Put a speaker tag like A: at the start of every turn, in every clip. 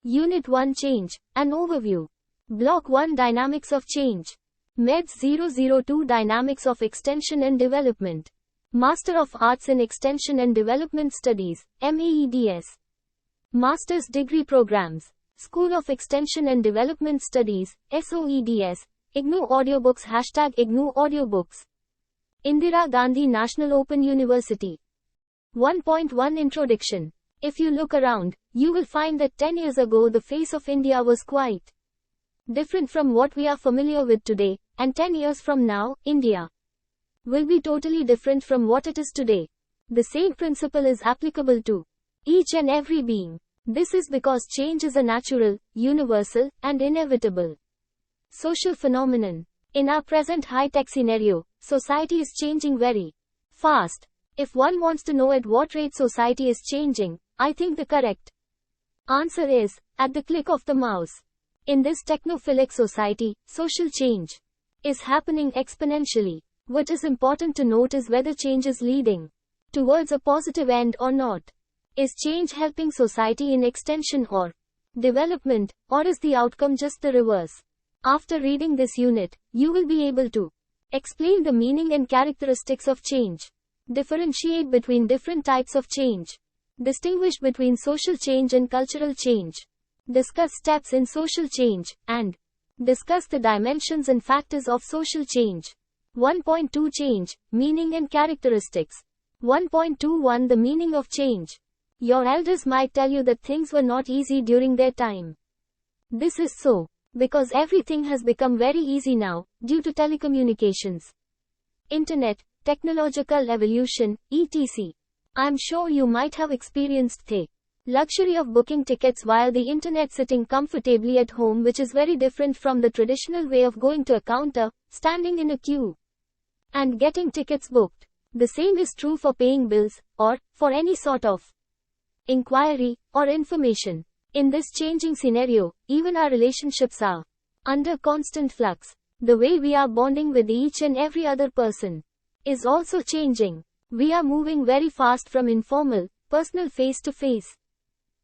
A: Unit 1 Change, an overview. Block 1 Dynamics of Change. MEDS-002 Dynamics of Extension and Development. Master of Arts in Extension and Development Studies, MAEDS. Master's Degree Programs. School of Extension and Development Studies, SOEDS. IGNOU audiobooks #IGNOU audiobooks. Indira Gandhi National Open University. 1.1 Introduction. If you look around, you will find that 10 years ago the face of India was quite different from what we are familiar with today, and 10 years from now, India will be totally different from what it is today. The same principle is applicable to each and every being. This is because change is a natural, universal, and inevitable social phenomenon. In our present high-tech scenario, society is changing very fast. If one wants to know at what rate society is changing, I think the correct answer is, at the click of the mouse. In this technophilic society, social change is happening exponentially. What is important to note is whether change is leading towards a positive end or not. Is change helping society in extension or development, or is the outcome just the reverse? After reading this unit, you will be able to explain the meaning and characteristics of change, differentiate between different types of change, distinguish between social change and cultural change, discuss steps in social change, and discuss the dimensions and factors of social change. 1.2 Change, Meaning and Characteristics. 1.21 The meaning of change. Your elders might tell you that things were not easy during their time. This is so, because everything has become very easy now, due to telecommunications, internet, technological evolution, etc. I'm sure you might have experienced the luxury of booking tickets via the internet sitting comfortably at home, which is very different from the traditional way of going to a counter, standing in a queue, and getting tickets booked. The same is true for paying bills, or for any sort of inquiry or information. In this changing scenario, even our relationships are under constant flux. The way we are bonding with each and every other person is also changing. We are moving very fast from informal, personal face-to-face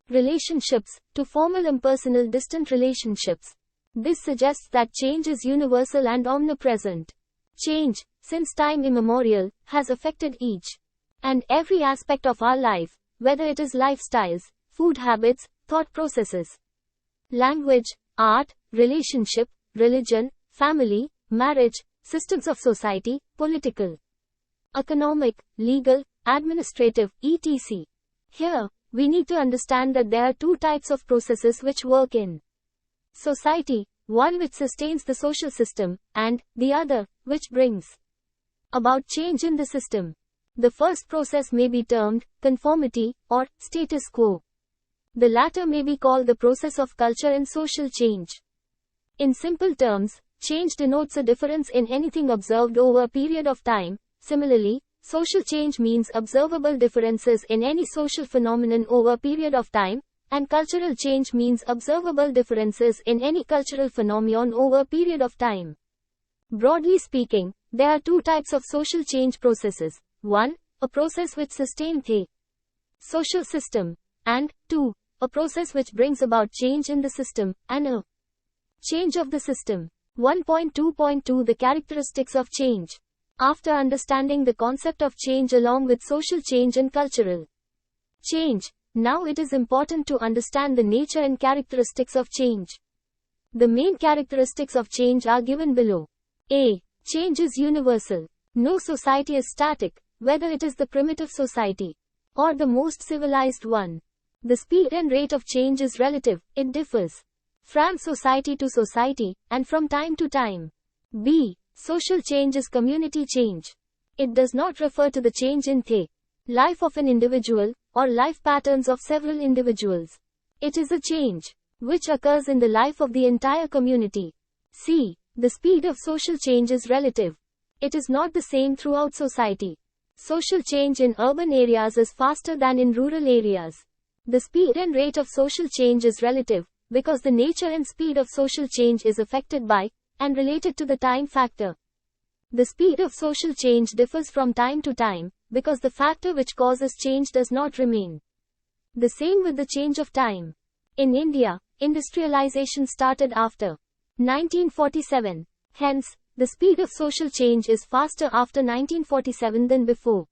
A: relationships to formal impersonal distant relationships. This suggests that change is universal and omnipresent. Change, since time immemorial, has affected each and every aspect of our life, whether it is lifestyles, food habits, thought processes, language, art, relationship, religion, family, marriage, systems of society, political, economic, legal, administrative, etc. Here, we need to understand that there are two types of processes which work in society, one which sustains the social system, and the other, which brings about change in the system. The first process may be termed conformity or status quo. The latter may be called the process of culture and social change. In simple terms, change denotes a difference in anything observed over a period of time. Similarly, social change means observable differences in any social phenomenon over a period of time, and cultural change means observable differences in any cultural phenomenon over a period of time. Broadly speaking, there are two types of social change processes. 1. A process which sustains the social system, and 2. A process which brings about change in the system, and a change of the system. 1.2.2 The characteristics of change. After understanding the concept of change along with social change and cultural change, now it is important to understand the nature and characteristics of change. The main characteristics of change are given below. A. Change is universal. No society is static, whether it is the primitive society or the most civilized one. The speed and rate of change is relative, it differs from society to society, and from time to time. B. Social change is community change. It does not refer to the change in the life of an individual, or life patterns of several individuals. It is a change which occurs in the life of the entire community. C. The speed of social change is relative. It is not the same throughout society. Social change in urban areas is faster than in rural areas. The speed and rate of social change is relative, because the nature and speed of social change is affected by, and related to the time factor. The speed of social change differs from time to time, because the factor which causes change does not remain the same with the change of time. In India, industrialization started after 1947. Hence, the speed of social change is faster after 1947 than before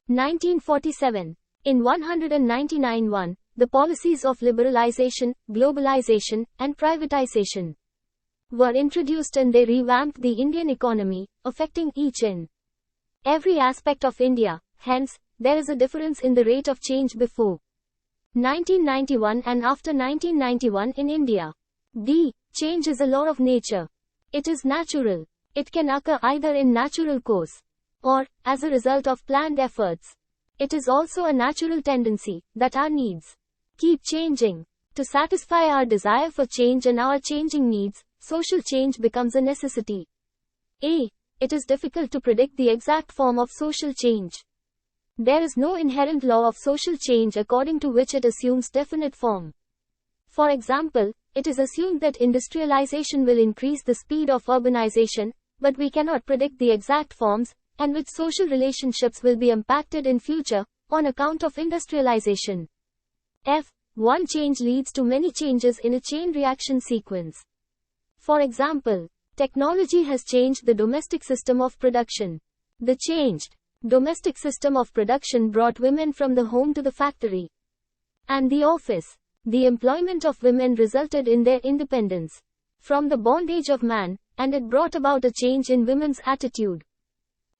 A: 1947. In 199-1, the policies of liberalization, globalization, and privatization were introduced and they revamped the Indian economy, affecting each and every aspect of India. Hence, there is a difference in the rate of change before 1991 and after 1991 in India. D. Change is a law of nature. It is natural. It can occur either in natural course or as a result of planned efforts. It is also a natural tendency that our needs keep changing. To satisfy our desire for change and our changing needs, social change becomes a necessity. A. It is difficult to predict the exact form of social change. There is no inherent law of social change according to which it assumes definite form. For example, it is assumed that industrialization will increase the speed of urbanization, but we cannot predict the exact forms and which social relationships will be impacted in future on account of industrialization. F. One change leads to many changes in a chain reaction sequence. For example, technology has changed the domestic system of production. The changed domestic system of production brought women from the home to the factory and the office. The employment of women resulted in their independence from the bondage of man, and it brought about a change in women's attitude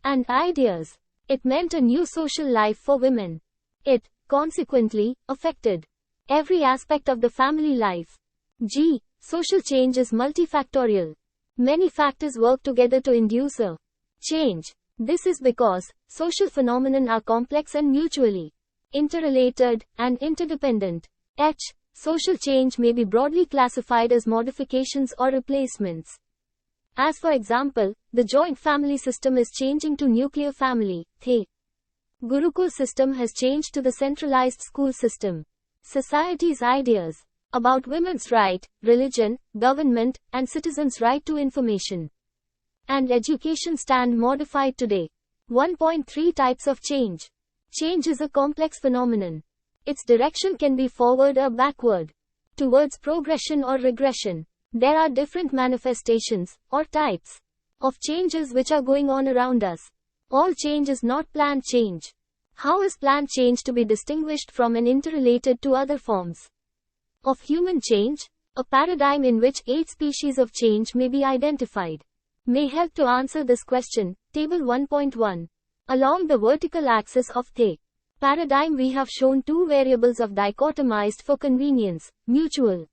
A: and ideas. It meant a new social life for women. It, consequently, affected every aspect of the family life. G. Social change is multifactorial. Many factors work together to induce a change. This is because social phenomena are complex and mutually interrelated and interdependent. H. Social change may be broadly classified as modifications or replacements. As for example, the joint family system is changing to nuclear family. The Gurukul system has changed to the centralized school system. Society's ideas about women's right, religion, government, and citizens' right to information and education stand modified today. 1.3 Types of change. Change is a complex phenomenon. Its direction can be forward or backward, towards progression or regression. There are different manifestations, or types, of changes which are going on around us. All change is not planned change. How is planned change to be distinguished from and interrelated to other forms of human change? A paradigm in which 8 species of change may be identified may help to answer this question. Table 1.1. Along the vertical axis of the paradigm we have shown 2 variables of dichotomized for convenience, mutual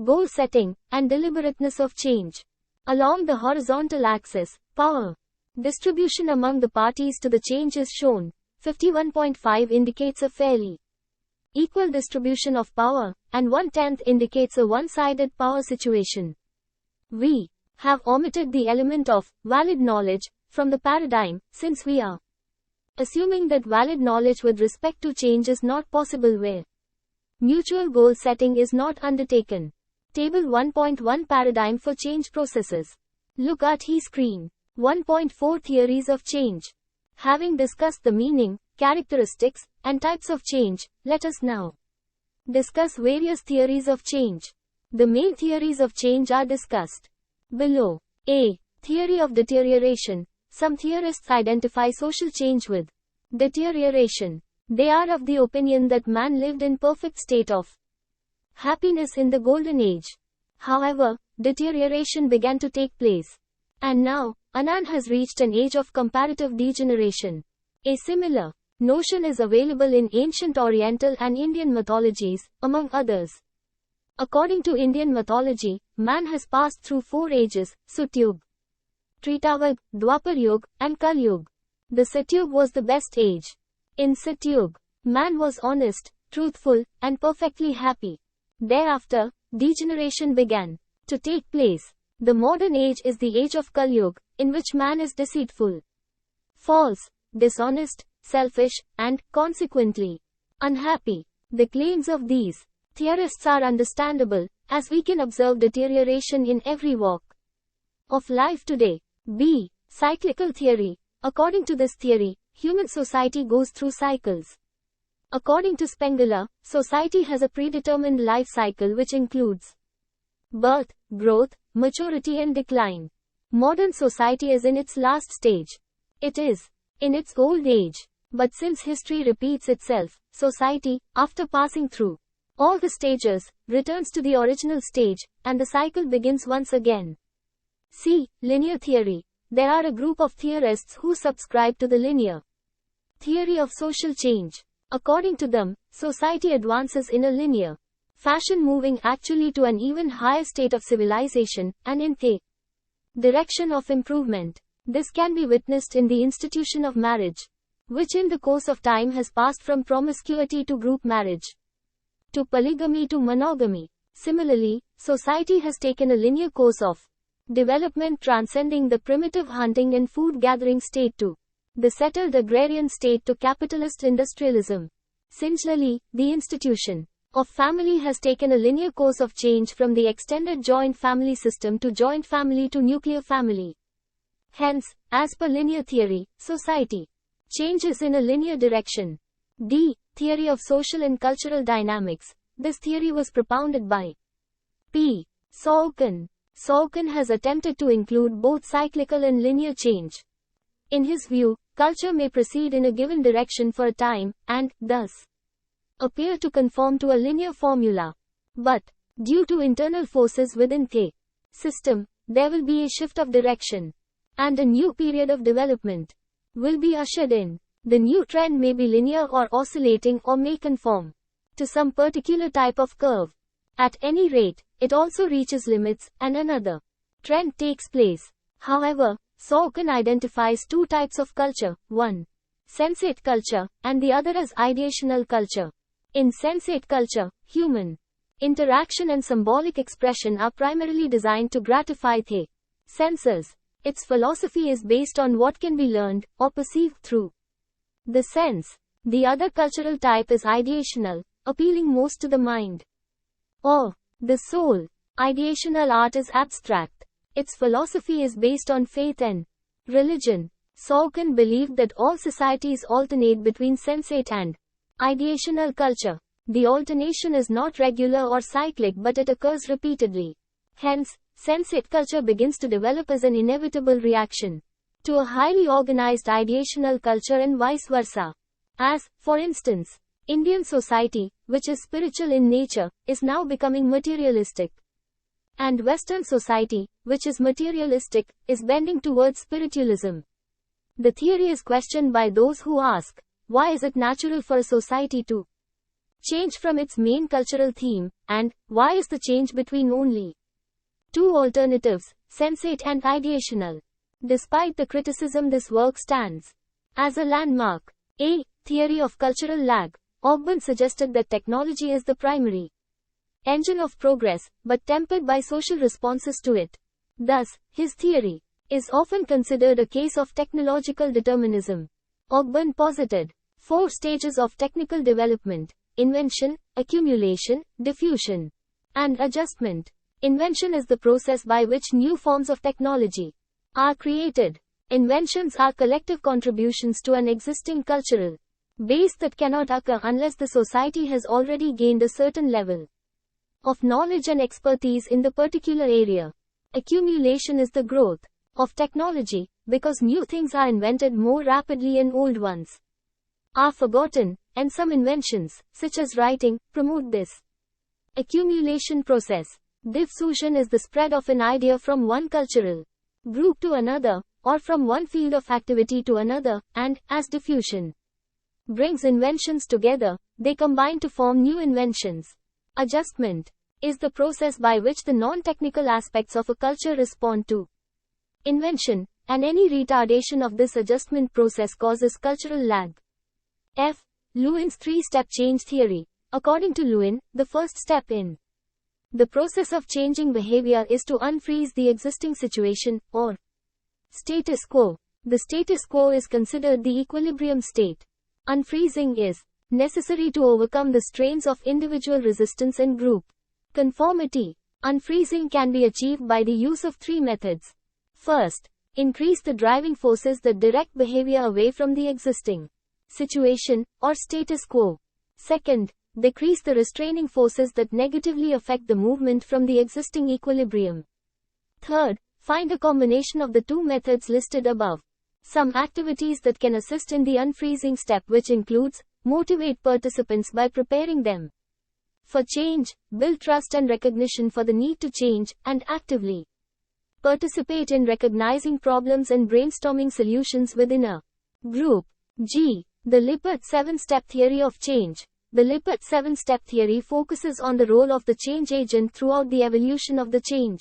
A: goal setting, and deliberateness of change. Along the horizontal axis, power distribution among the parties to the change is shown. 51.5 indicates a fairly equal distribution of power, and 1/10 indicates a one-sided power situation. We have omitted the element of valid knowledge from the paradigm, since we are assuming that valid knowledge with respect to change is not possible where mutual goal setting is not undertaken. Table 1.1 Paradigm for change processes. Look at the screen. 1.4 Theories of change. Having discussed the meaning, characteristics, and types of change, let us now discuss various theories of change. The main theories of change are discussed below. A. Theory of deterioration. Some theorists identify social change with deterioration. They are of the opinion that man lived in perfect state of happiness in the golden age. However, deterioration began to take place. And now, man has reached an age of comparative degeneration. A similar notion is available in ancient Oriental and Indian mythologies, among others. According to Indian mythology, man has passed through 4 ages: Satyug, Tretavag, Dwapar Yug, and Kal Yug. The Satyug was the best age. In Satyug, man was honest, truthful, and perfectly happy. Thereafter, degeneration began to take place. The modern age is the age of Kal Yug, in which man is deceitful, false, dishonest, selfish, and, consequently, unhappy. The claims of these theorists are understandable, as we can observe deterioration in every walk of life today. B. Cyclical theory. According to this theory, human society goes through cycles. According to Spengler, society has a predetermined life cycle which includes birth, growth, maturity and decline. Modern society is in its last stage. It is in its old age. But since history repeats itself, society, after passing through all the stages, returns to the original stage, and the cycle begins once again. See, linear theory. There are a group of theorists who subscribe to the linear theory of social change. According to them, society advances in a linear fashion, moving actually to an even higher state of civilization, and in the direction of improvement. This can be witnessed in the institution of marriage, which in the course of time has passed from promiscuity to group marriage, to polygamy to monogamy. Similarly, society has taken a linear course of development, transcending the primitive hunting and food-gathering state to the settled agrarian state to capitalist industrialism. Similarly, the institution of family has taken a linear course of change from the extended joint family system to joint family to nuclear family. Hence, as per linear theory, society changes in a linear direction. D. Theory of social and cultural dynamics. This theory was propounded by P. Saucon. Saucon has attempted to include both cyclical and linear change. In his view, culture may proceed in a given direction for a time, and, thus, appear to conform to a linear formula. But, due to internal forces within the system, there will be a shift of direction, and a new period of development will be ushered in. The new trend may be linear or oscillating, or may conform to some particular type of curve. At any rate, it also reaches limits, and another trend takes place. However, Saucon identifies two types of culture, one, sensate culture, and the other as ideational culture. In sensate culture, human interaction and symbolic expression are primarily designed to gratify the senses. Its philosophy is based on what can be learned, or perceived through the sense. The other cultural type is ideational, appealing most to the mind or the soul. Ideational art is abstract. Its philosophy is based on faith and religion. Saucon believed that all societies alternate between sensate and ideational culture. The alternation is not regular or cyclic, but it occurs repeatedly. Hence, sensate culture begins to develop as an inevitable reaction to a highly organized ideational culture and vice versa. As, for instance, Indian society, which is spiritual in nature, is now becoming materialistic. And Western society, which is materialistic, is bending towards spiritualism. The theory is questioned by those who ask, why is it natural for a society to change from its main cultural theme, and why is the change between only two alternatives, sensate and ideational? Despite the criticism, this work stands as a landmark. A. Theory of cultural lag. Ogburn suggested that technology is the primary engine of progress, but tempered by social responses to it. Thus, his theory is often considered a case of technological determinism. Ogburn posited 4 stages of technical development: invention, accumulation, diffusion, and adjustment. Invention is the process by which new forms of technology are created. Inventions are collective contributions to an existing cultural base that cannot occur unless the society has already gained a certain level of knowledge and expertise in the particular area. Accumulation is the growth of technology, because new things are invented more rapidly and old ones are forgotten, and some inventions, such as writing, promote this accumulation process. Diffusion is the spread of an idea from one cultural group to another, or from one field of activity to another, and, as diffusion brings inventions together, they combine to form new inventions. Adjustment is the process by which the non-technical aspects of a culture respond to invention, and any retardation of this adjustment process causes cultural lag. F. Lewin's 3-step change theory. According to Lewin, the first step in the process of changing behavior is to unfreeze the existing situation, or status quo. The status quo is considered the equilibrium state. Unfreezing is necessary to overcome the strains of individual resistance and group conformity. Unfreezing can be achieved by the use of 3 methods. First, increase the driving forces that direct behavior away from the existing situation, or status quo. Second, decrease the restraining forces that negatively affect the movement from the existing equilibrium. Third, find a combination of the two methods listed above. Some activities that can assist in the unfreezing step, which includes, motivate participants by preparing them for change, build trust and recognition for the need to change, and actively participate in recognizing problems and brainstorming solutions within a group. G. The Lippert 7-step theory of change. The Lippert 7-step theory focuses on the role of the change agent throughout the evolution of the change.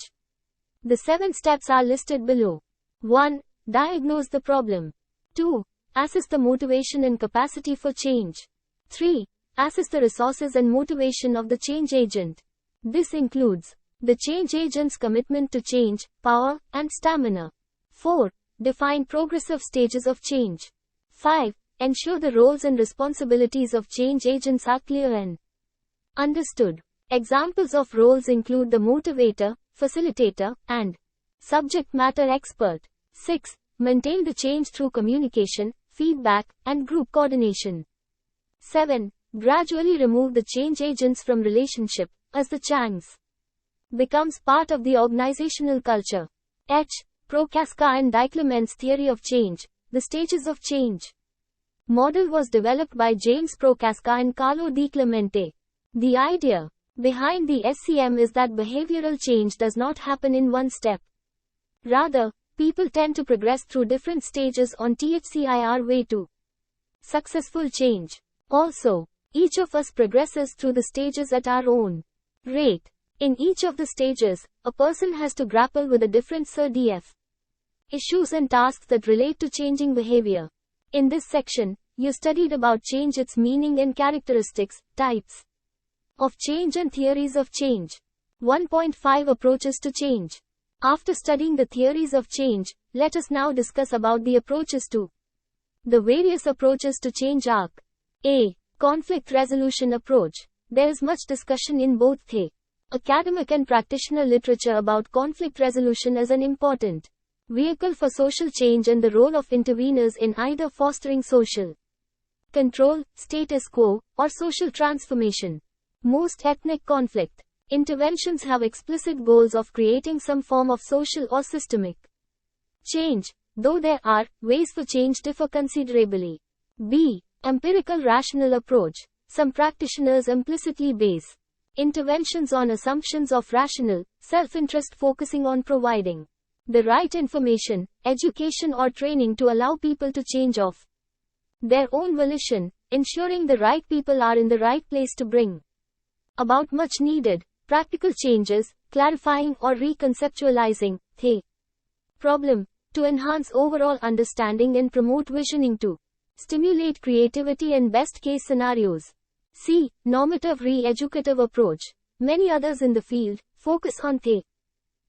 A: The 7 steps are listed below. 1. Diagnose the problem. 2. Assess the motivation and capacity for change. 3. Assess the resources and motivation of the change agent. This includes the change agent's commitment to change, power, and stamina. 4. Define progressive stages of change. 5. Ensure the roles and responsibilities of change agents are clear and understood. Examples of roles include the motivator, facilitator, and subject matter expert. 6. Maintain the change through communication, feedback, and group coordination. 7. Gradually remove the change agents from relationship, as the change becomes part of the organizational culture. H. Prochaska and Diclement's theory of change, the stages of change model was developed by James Prochaska and Carlo Di Clemente. The idea behind the SCM is that behavioral change does not happen in one step. Rather, people tend to progress through different stages on THCIR way to successful change. Also, each of us progresses through the stages at our own rate. In each of the stages, a person has to grapple with a different SOEDS issues and tasks that relate to changing behavior. In this section, you studied about change, its meaning and characteristics, types of change and theories of change. 1.5 Approaches to change. After studying the theories of change, let us now discuss about the approaches to the various approaches to change arc. A. Conflict resolution approach. There is much discussion in both the academic and practitioner literature about conflict resolution as an important vehicle for social change and the role of interveners in either fostering social control, status quo, or social transformation. Most ethnic conflict interventions have explicit goals of creating some form of social or systemic change, though there are ways for change differ considerably. B. Empirical rational approach. Some practitioners implicitly base interventions on assumptions of rational self-interest, focusing on providing the right information, education or training to allow people to change of their own volition, ensuring the right people are in the right place to bring about much needed practical changes, clarifying or reconceptualizing the problem to enhance overall understanding and promote visioning, to stimulate creativity and best case scenarios. C. Normative re-educative approach. Many others in the field focus on the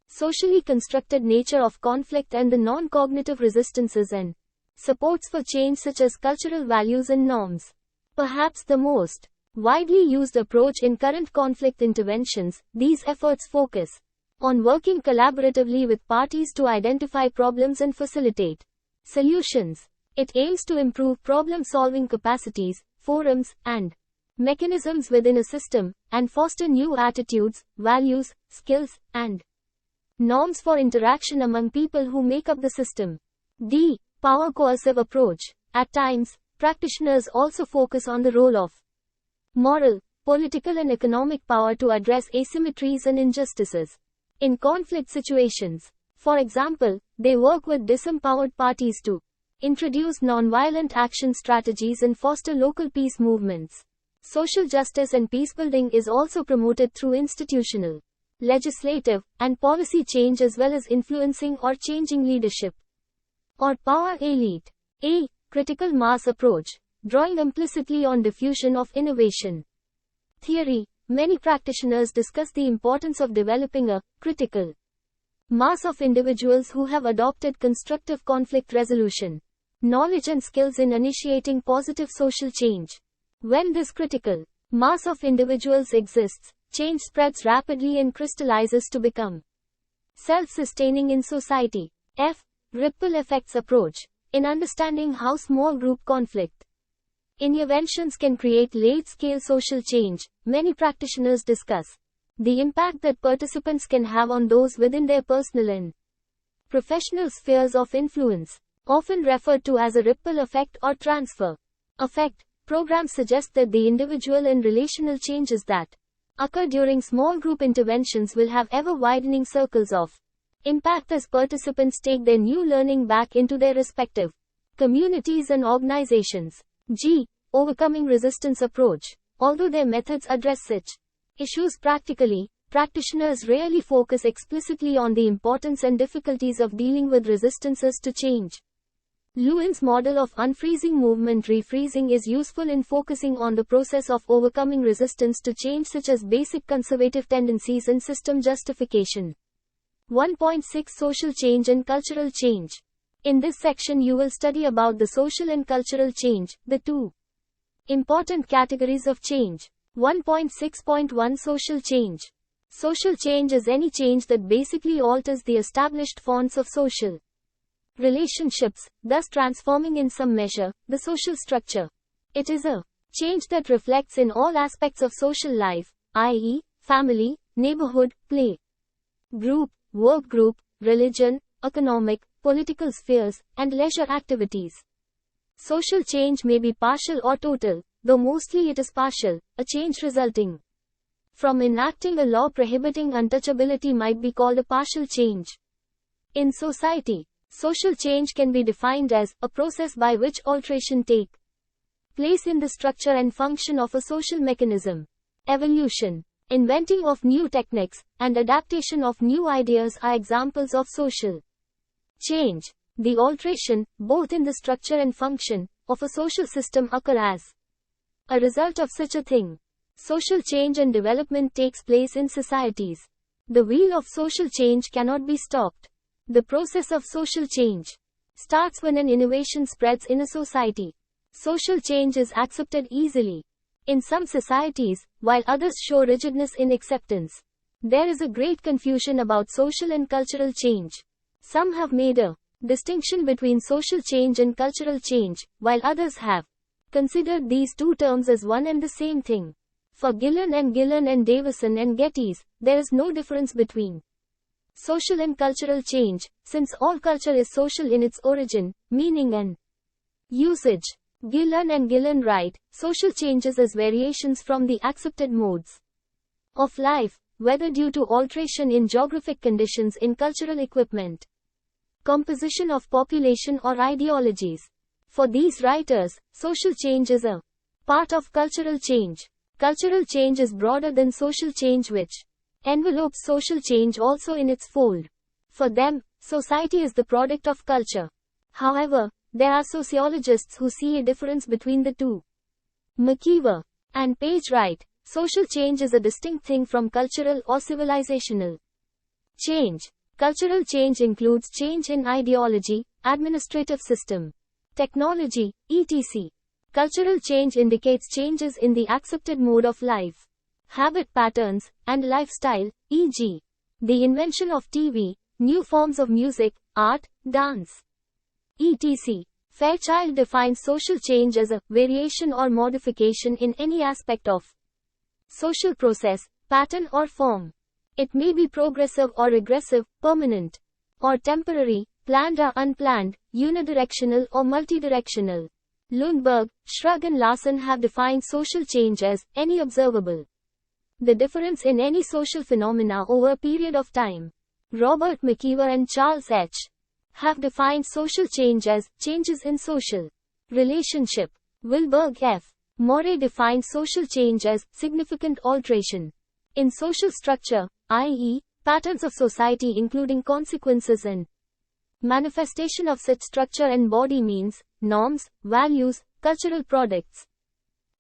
A: socially constructed nature of conflict and the non-cognitive resistances and supports for change, such as cultural values and norms. Perhaps the most widely used approach in current conflict interventions, these efforts focus on working collaboratively with parties to identify problems and facilitate solutions. It aims to improve problem-solving capacities, forums, and mechanisms within a system, and foster new attitudes, values, skills, and norms for interaction among people who make up the system. D. Power coercive approach. At times, practitioners also focus on the role of moral, political and economic power to address asymmetries and injustices in conflict situations. For example, they work with disempowered parties to introduce nonviolent action strategies and foster local peace movements. Social justice and peacebuilding is also promoted through institutional, legislative, and policy change, as well as influencing or changing leadership or power elite. A. Critical mass approach. Drawing implicitly on diffusion of innovation theory, many practitioners discuss the importance of developing a critical mass of individuals who have adopted constructive conflict resolution knowledge and skills in initiating positive social change. When this critical mass of individuals exists, change spreads rapidly and crystallizes to become self-sustaining in society. F. Ripple effects approach. In understanding how small group conflict Interventions can create large-scale social change. Many practitioners discuss the impact that participants can have on those within their personal and professional spheres of influence, often referred to as a ripple effect or transfer effect. Programs suggest that the individual and relational changes that occur during small group interventions will have ever-widening circles of impact as participants take their new learning back into their respective communities and organizations. G. Overcoming resistance approach. Although their methods address such issues practically, practitioners rarely focus explicitly on the importance and difficulties of dealing with resistances to change. Lewin's model of unfreezing movement refreezing is useful in focusing on the process of overcoming resistance to change, such as basic conservative tendencies and system justification. 1.6 Social change and cultural change. In this section you will study about the social and cultural change, the two important categories of change. 1.6.1 Social change. Social change is any change that basically alters the established forms of social relationships, thus transforming in some measure the social structure. It is a change that reflects in all aspects of social life, i.e., family, neighborhood, play group, work group, religion, economic, political spheres, and leisure activities. Social change may be partial or total, though mostly it is partial. A change resulting from enacting a law prohibiting untouchability might be called a partial change. In society, social change can be defined as a process by which alteration take place in the structure and function of a social mechanism. Evolution, inventing of new techniques, and adaptation of new ideas are examples of social change. The alteration, both in the structure and function, of a social system occur as a result of such a thing. Social change and development takes place in societies. The wheel of social change cannot be stopped. The process of social change starts when an innovation spreads in a society. Social change is accepted easily in some societies, while others show rigidness in acceptance. There is a great confusion about social and cultural change. Some have made a distinction between social change and cultural change, while others have considered these two terms as one and the same thing. For Gillen and Davison and Geddes, there is no difference between social and cultural change, since all culture is social in its origin, meaning and usage. Gillen write, social changes as variations from the accepted modes of life, whether due to alteration in geographic conditions, in cultural equipment, composition of population, or ideologies. For these writers, social change is a part of cultural change. Cultural change is broader than social change, which envelopes social change also in its fold. For them, society is the product of culture. However, there are sociologists who see a difference between the two. McKeever and Page write, social change is a distinct thing from cultural or civilizational change. Cultural change includes change in ideology, administrative system, technology, etc. Cultural change indicates changes in the accepted mode of life, habit patterns, and lifestyle, e.g., the invention of TV, new forms of music, art, dance, etc. Fairchild defines social change as a variation or modification in any aspect of social process, pattern, or form. It may be progressive or regressive, permanent or temporary, planned or unplanned, unidirectional or multidirectional. Lundberg, Schrög and Larson have defined social change as any observable the difference in any social phenomena over a period of time. Robert McKeever and Charles H. have defined social change as changes in social relationship. Wilberg F. Morey defined social change as significant alteration in social structure, i.e., patterns of society including consequences and manifestation of such structure and body means, norms, values, cultural products,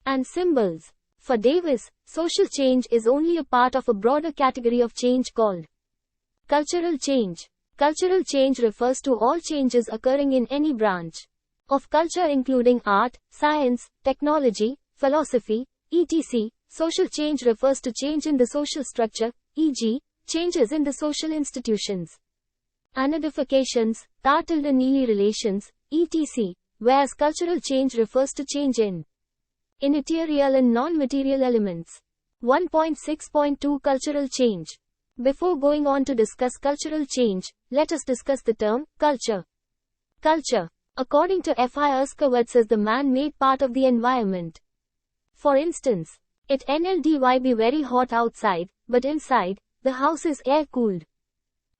A: and symbols. For Davis, social change is only a part of a broader category of change called cultural change. Cultural change refers to all changes occurring in any branch of culture including art, science, technology, philosophy, etc. Social change refers to change in the social structure, e.g., changes in the social institutions, anidifications, tar-tilde relations, etc., whereas cultural change refers to change in Immaterial and non-material elements. 1.6.2 Cultural change. Before going on to discuss cultural change, let us discuss the term culture. Culture, according to F.I. Erskowitz, is the man-made part of the environment. For instance, it NLDY be very hot outside, but inside, the house is air-cooled.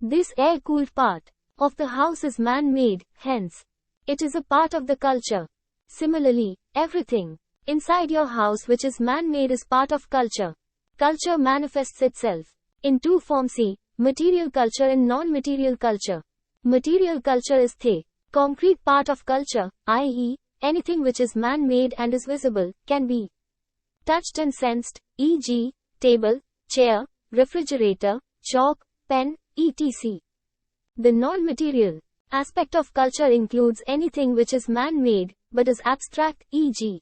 A: This air-cooled part of the house is man-made, hence, it is a part of the culture. Similarly, everything inside your house which is man-made is part of culture. Culture manifests itself in two forms: material culture and non-material culture. Material culture is the concrete part of culture, i.e., anything which is man-made and is visible, can be touched and sensed, e.g., table, chair, refrigerator, chalk, pen, etc. The non-material aspect of culture includes anything which is man-made, but is abstract, e.g.,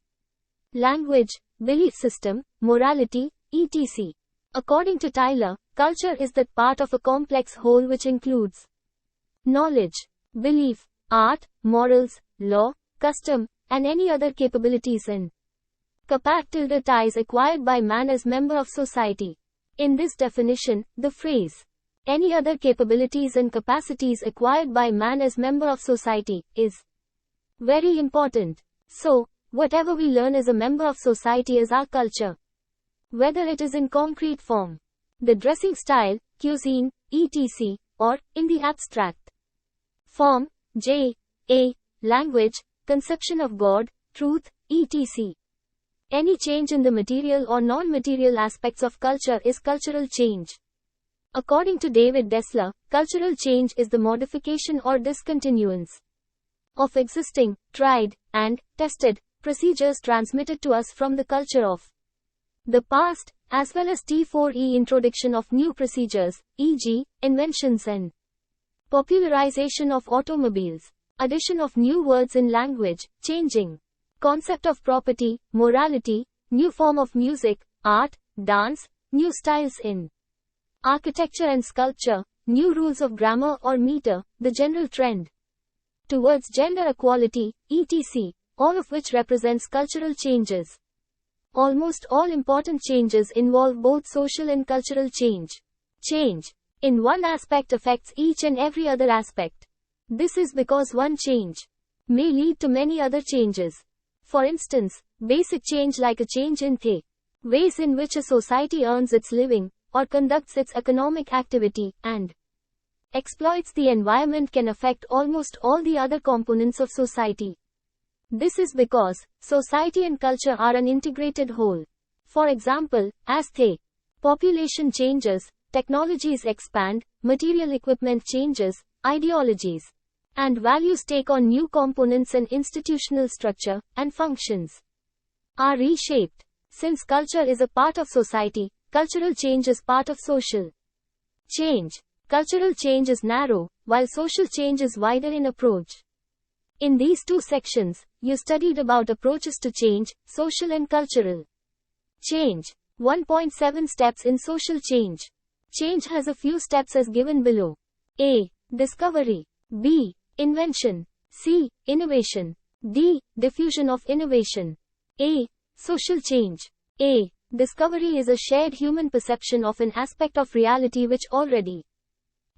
A: language, belief system, morality, etc. According to Tyler, culture is that part of a complex whole which includes knowledge, belief, art, morals, law, custom, and any other capabilities and capacities acquired by man as member of society. In this definition, the phrase, any other capabilities and capacities acquired by man as member of society, is very important. So, whatever we learn as a member of society is our culture. Whether it is in concrete form, the dressing style, cuisine, etc., or, in the abstract form, language, conception of God, truth, etc. Any change in the material or non-material aspects of culture is cultural change. According to David Dessler, cultural change is the modification or discontinuance of existing, tried, and tested procedures transmitted to us from the culture of the past, as well as T4E introduction of new procedures, e.g., inventions and popularization of automobiles, addition of new words in language, changing concept of property, morality, new form of music, art, dance, new styles in architecture and sculpture, new rules of grammar or meter, the general trend towards gender equality, etc., all of which represents cultural changes. Almost all important changes involve both social and cultural change. Change in one aspect affects each and every other aspect. This is because one change may lead to many other changes. For instance, basic change like a change in the ways in which a society earns its living, or conducts its economic activity, and exploits the environment can affect almost all the other components of society. This is because society and culture are an integrated whole. For example, as the population changes, technologies expand, material equipment changes, ideologies and values take on new components, and institutional structure and functions are reshaped. Since culture is a part of society, cultural change is part of social change. Cultural change is narrow, while social change is wider in approach. In these two sections, you studied about approaches to change, social and cultural change. 1.7 Steps in social change. Change has a few steps as given below. A. Discovery. B. Invention. C. Innovation. D. Diffusion of innovation. A. Social change. A. Discovery is a shared human perception of an aspect of reality which already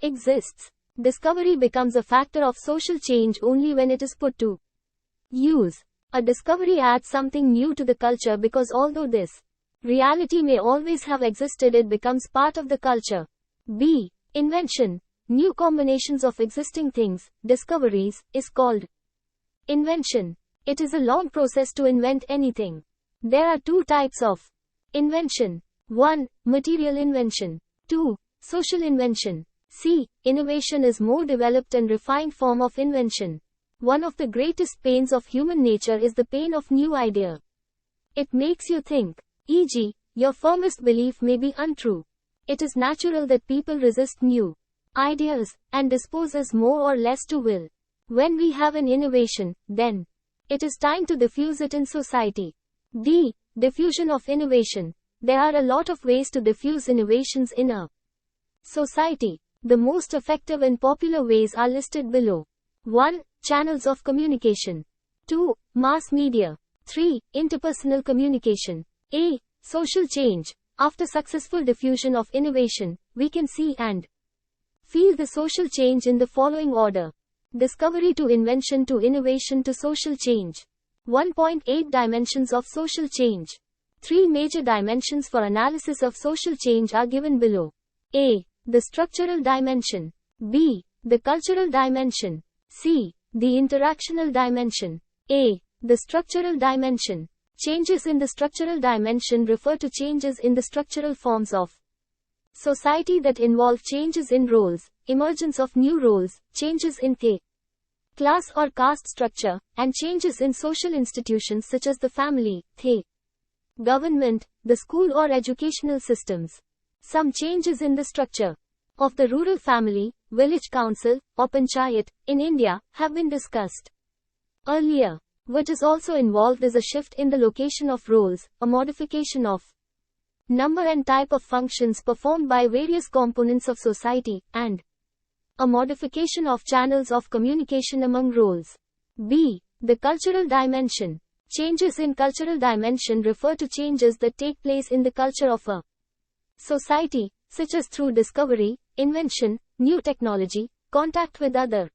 A: exists. Discovery becomes a factor of social change only when it is put to use. A discovery adds something new to the culture because although this reality may always have existed, it becomes part of the culture. B. Invention. New combinations of existing things, discoveries, is called invention. It is a long process to invent anything. There are two types of invention. 1. Material invention. 2. Social invention. C. Innovation is more developed and refined form of invention. One of the greatest pains of human nature is the pain of new idea. It makes you think. E.g., your firmest belief may be untrue. It is natural that people resist new ideas and disposes more or less to will. When we have an innovation, then it is time to diffuse it in society. D. Diffusion of innovation. There are a lot of ways to diffuse innovations in a society. The most effective and popular ways are listed below. 1. Channels of communication. 2. Mass media. 3. Interpersonal communication. A. Social change. After successful diffusion of innovation, we can see and feel the social change in the following order. Discovery to invention to innovation to social change. 1.8 Dimensions of social change. 3 major dimensions for analysis of social change are given below. A. The structural dimension. B. The cultural dimension. C. The interactional dimension. A. The structural dimension. Changes in the structural dimension refer to changes in the structural forms of society that involve changes in roles, emergence of new roles, changes in the class or caste structure, and changes in social institutions such as the family, the government, the school or educational systems. Some changes in the structure of the rural family, village council, or panchayat, in India, have been discussed earlier. What is also involved is a shift in the location of roles, a modification of number and type of functions performed by various components of society, and a modification of channels of communication among roles. B. The cultural dimension. Changes in cultural dimension refer to changes that take place in the culture of a society, such as through discovery, invention, new technology, contact with other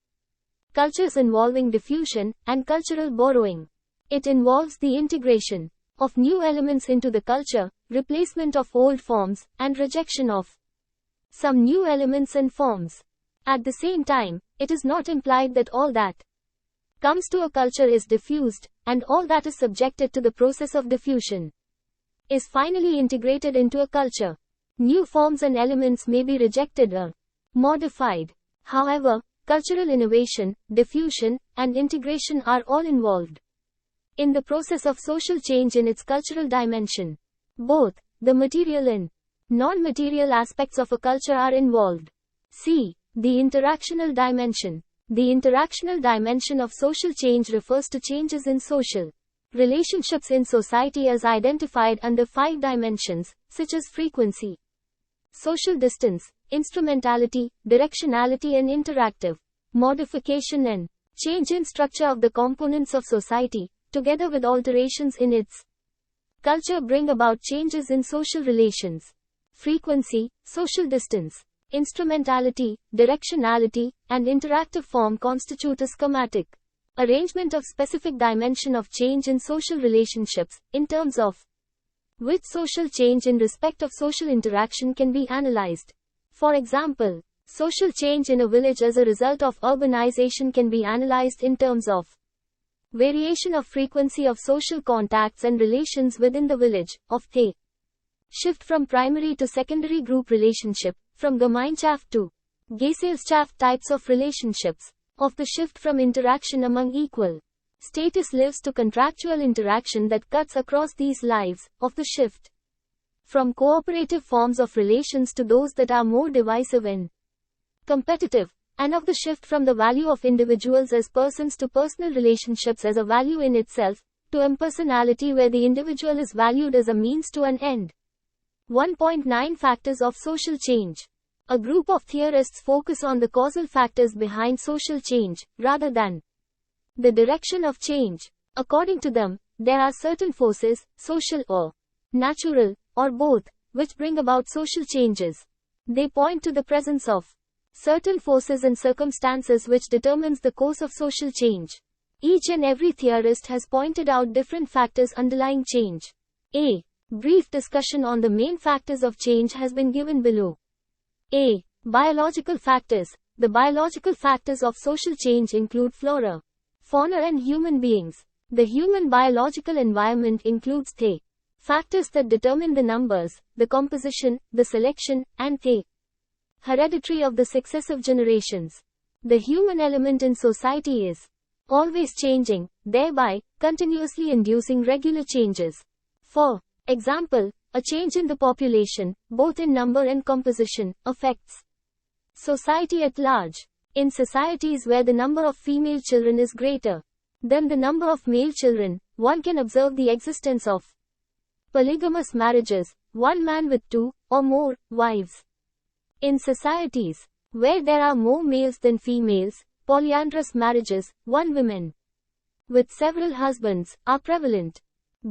A: cultures involving diffusion, and cultural borrowing. It involves the integration of new elements into the culture, replacement of old forms, and rejection of some new elements and forms. At the same time, it is not implied that all that comes to a culture is diffused, and all that is subjected to the process of diffusion is finally integrated into a culture. New forms and elements may be rejected or modified. However, cultural innovation, diffusion, and integration are all involved in the process of social change in its cultural dimension. Both the material and non-material aspects of a culture are involved. C. The interactional dimension. The interactional dimension of social change refers to changes in social relationships in society as identified under 5 dimensions, such as frequency, social distance, instrumentality, directionality and interactive modification and change in structure of the components of society, together with alterations in its culture bring about changes in social relations. Frequency, social distance, instrumentality, directionality, and interactive form constitute a schematic arrangement of specific dimension of change in social relationships, in terms of which social change in respect of social interaction can be analyzed. For example, social change in a village as a result of urbanization can be analyzed in terms of variation of frequency of social contacts and relations within the village, of the shift from primary to secondary group relationship, from Gemeinschaft to Gesellschaft types of relationships, of the shift from interaction among equal status lives to contractual interaction that cuts across these lives, of the shift from cooperative forms of relations to those that are more divisive and competitive, and of the shift from the value of individuals as persons to personal relationships as a value in itself, to impersonality where the individual is valued as a means to an end. 1.9 Factors of social change. A group of theorists focus on the causal factors behind social change, rather than the direction of change. According to them, there are certain forces, social or natural, or both, which bring about social changes. They point to the presence of certain forces and circumstances which determines the course of social change. Each and every theorist has pointed out different factors underlying change. A brief discussion on the main factors of change has been given below. A. Biological factors. The biological factors of social change include flora, fauna and human beings. The human biological environment includes the factors that determine the numbers, the composition, the selection, and the hereditary of the successive generations. The human element in society is always changing, thereby continuously inducing regular changes. For example, a change in the population, both in number and composition, affects society at large. In societies where the number of female children is greater than the number of male children, one can observe the existence of polygamous marriages, one man with 2 or more wives. In societies where there are more males than females, polyandrous marriages, one woman with several husbands, are prevalent.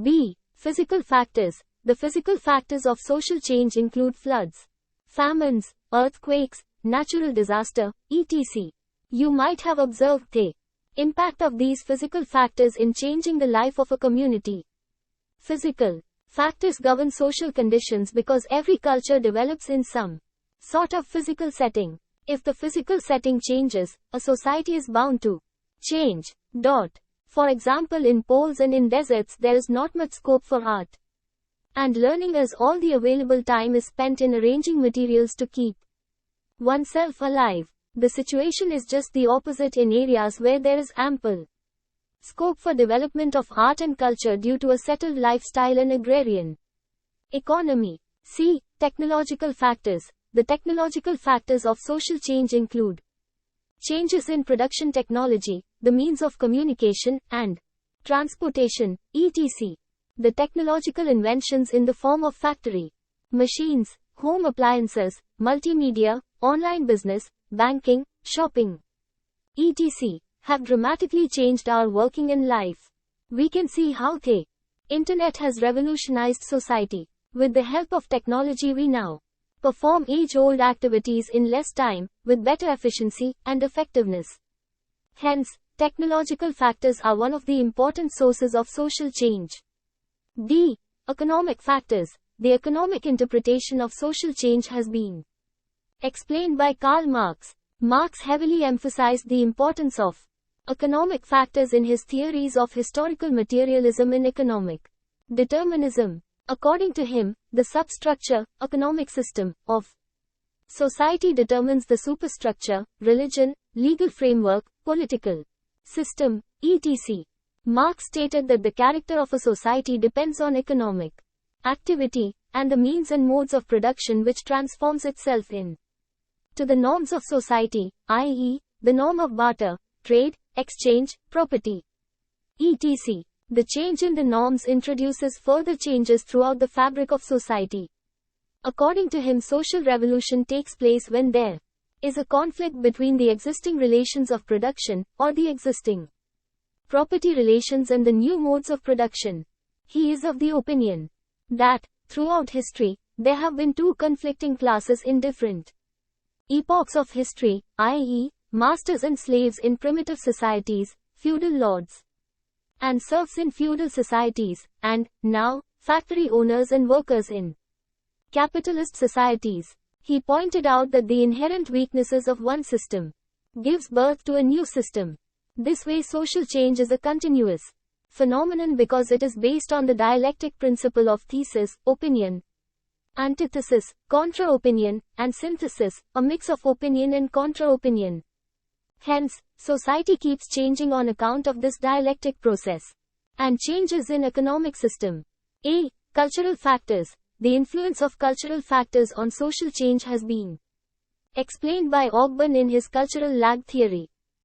A: B. Physical factors. The physical factors of social change include floods, famines, earthquakes, natural disaster, etc. You might have observed the impact of these physical factors in changing the life of a community. Physical factors govern social conditions because every culture develops in some sort of physical setting. If the physical setting changes, a society is bound to change. For example, in poles and in deserts there is not much scope for art and learning, as all the available time is spent in arranging materials to keep oneself alive. The situation is just the opposite in areas where there is ample scope for development of art and culture due to a settled lifestyle and agrarian economy. C. Technological factors. The technological factors of social change include changes in production technology, the means of communication, and transportation, etc. The technological inventions in the form of factory machines, home appliances, multimedia, online business, banking, shopping, etc. have dramatically changed our working and life. We can see how the internet has revolutionized society. With the help of technology we now perform age-old activities in less time, with better efficiency and effectiveness. Hence, technological factors are one of the important sources of social change. D. Economic factors. The economic interpretation of social change has been explained by Karl Marx. Marx heavily emphasized the importance of economic factors in his theories of historical materialism and economic determinism. According to him, the substructure, economic system, of society determines the superstructure, religion, legal framework, political system, etc. Marx stated that the character of a society depends on economic activity, and the means and modes of production which transforms itself in to the norms of society, i.e., the norm of barter, trade, exchange, property, etc. The change in the norms introduces further changes throughout the fabric of society. According to him, social revolution takes place when there is a conflict between the existing relations of production, or the existing property relations, and the new modes of production. He is of the opinion that, throughout history, there have been two conflicting classes in different epochs of history, i.e., masters and slaves in primitive societies, feudal lords and serfs in feudal societies, and, now, factory owners and workers in capitalist societies. He pointed out that the inherent weaknesses of one system gives birth to a new system. This way, social change is a continuous phenomenon because it is based on the dialectic principle of thesis, opinion, antithesis, contra-opinion, and synthesis, a mix of opinion and contra-opinion. Hence, society keeps changing on account of this dialectic process and changes in economic system. A. Cultural factors. The influence of cultural factors on social change has been explained by Ogburn in his cultural lag theory.